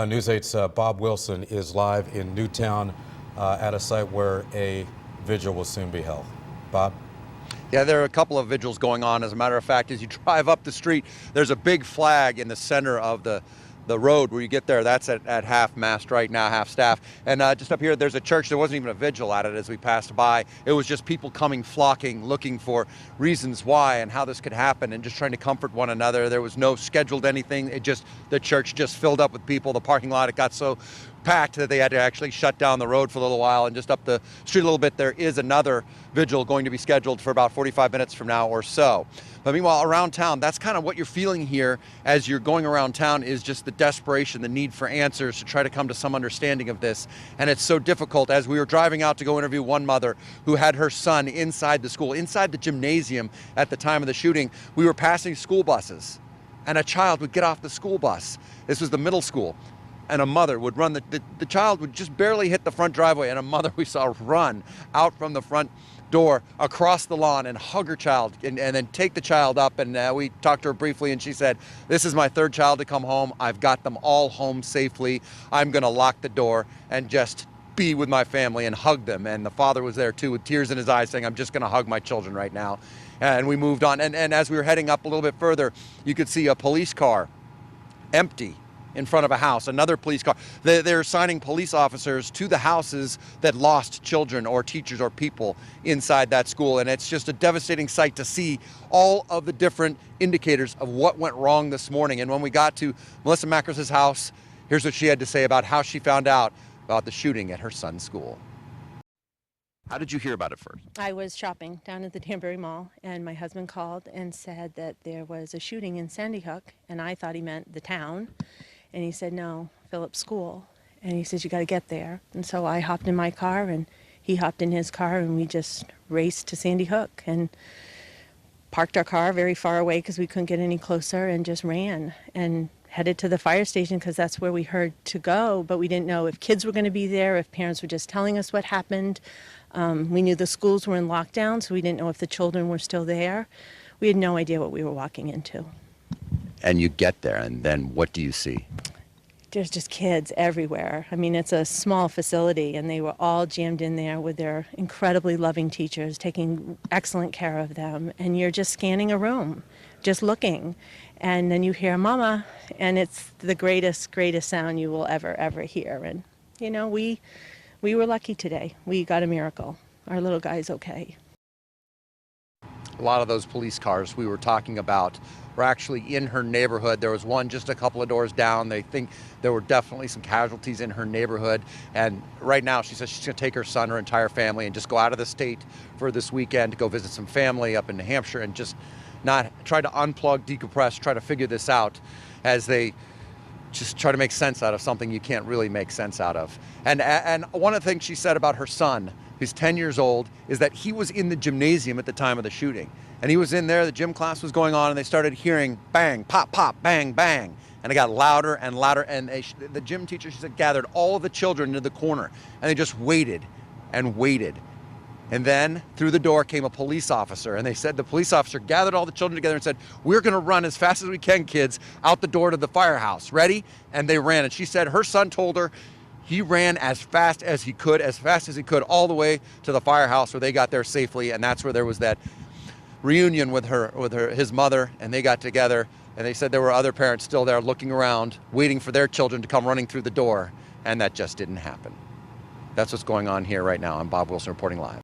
News 8's Bob Wilson is live in Newtown at a site where a vigil will soon be held. Bob? Yeah, there are a couple of vigils going on. As a matter of fact, as you drive up the street, there's a big flag in the center of the road where you get there. That's at half-mast right now, half-staff. And just up here, there's a church. There wasn't even a vigil at it as we passed by. It was just people coming, flocking, looking for reasons why and how this could happen and just trying to comfort one another. There was no scheduled anything. The church just filled up with people. The parking lot, it got so packed that they had to actually shut down the road for a little while. And just up the street a little bit, there is another vigil going to be scheduled for about 45 minutes from now or so. But meanwhile, around town, that's kind of what you're feeling here as you're going around town, is just the desperation, the need for answers to try to come to some understanding of this. And it's so difficult. As we were driving out to go interview one mother who had her son inside the school, inside the gymnasium at the time of the shooting, we were passing school buses and a child would get off the school bus. This was the middle school. And a mother would run, the child would just barely hit the front driveway, and a mother we saw run out from the front door across the lawn and hug her child and then take the child up. And we talked to her briefly, and she said, "This is my third child to come home. I've got them all home safely. I'm going to lock the door and just be with my family and hug them." And the father was there too with tears in his eyes saying, "I'm just going to hug my children right now." And we moved on. And as we were heading up a little bit further, you could see a police car empty in front of a house, another police car. They're assigning police officers to the houses that lost children or teachers or people inside that school. And it's just a devastating sight to see all of the different indicators of what went wrong this morning. And when we got to Melissa Macros' house, here's what she had to say about how she found out about the shooting at her son's school. How did you hear about it first? I was shopping down at the Danbury Mall, and my husband called and said that there was a shooting in Sandy Hook, and I thought he meant the town. And he said, "No, Philip's school." And he says, "You got to get there." And so I hopped in my car, and he hopped in his car, and we just raced to Sandy Hook and parked our car very far away because we couldn't get any closer, and just ran and headed to the fire station because that's where we heard to go. But we didn't know if kids were going to be there, if parents were just telling us what happened. We knew the schools were in lockdown, so we didn't know if the children were still there. We had no idea what we were walking into. And you get there, and then what do you see? There's just kids everywhere. I mean, it's a small facility, and they were all jammed in there with their incredibly loving teachers, taking excellent care of them. And you're just scanning a room, just looking. And then you hear "Mama," and it's the greatest sound you will ever hear. And, you know, we were lucky today. We got a miracle. Our little guy's okay. A lot of those police cars we were talking about were actually in her neighborhood. There was one just a couple of doors down. They think there were definitely some casualties in her neighborhood. And right now she says she's going to take her son, her entire family, and just go out of the state for this weekend to go visit some family up in New Hampshire and just not try to unplug, decompress, try to figure this out as they just try to make sense out of something you can't really make sense out of. And one of the things she said about her son, who's 10 years old, is that he was in the gymnasium at the time of the shooting. And he was in there, the gym class was going on, and they started hearing bang, pop, pop, bang, bang. And it got louder and louder, and the gym teacher, she said, gathered all of the children into the corner, and they just waited and waited. And then through the door came a police officer, and they said the police officer gathered all the children together and said, "We're going to run as fast as we can, kids, out the door to the firehouse. Ready?" And they ran. And she said her son told her he ran as fast as he could, all the way to the firehouse where they got there safely. And that's where there was that reunion with his mother, and they got together. And they said there were other parents still there looking around, waiting for their children to come running through the door. And that just didn't happen. That's what's going on here right now. I'm Bob Wilson reporting live.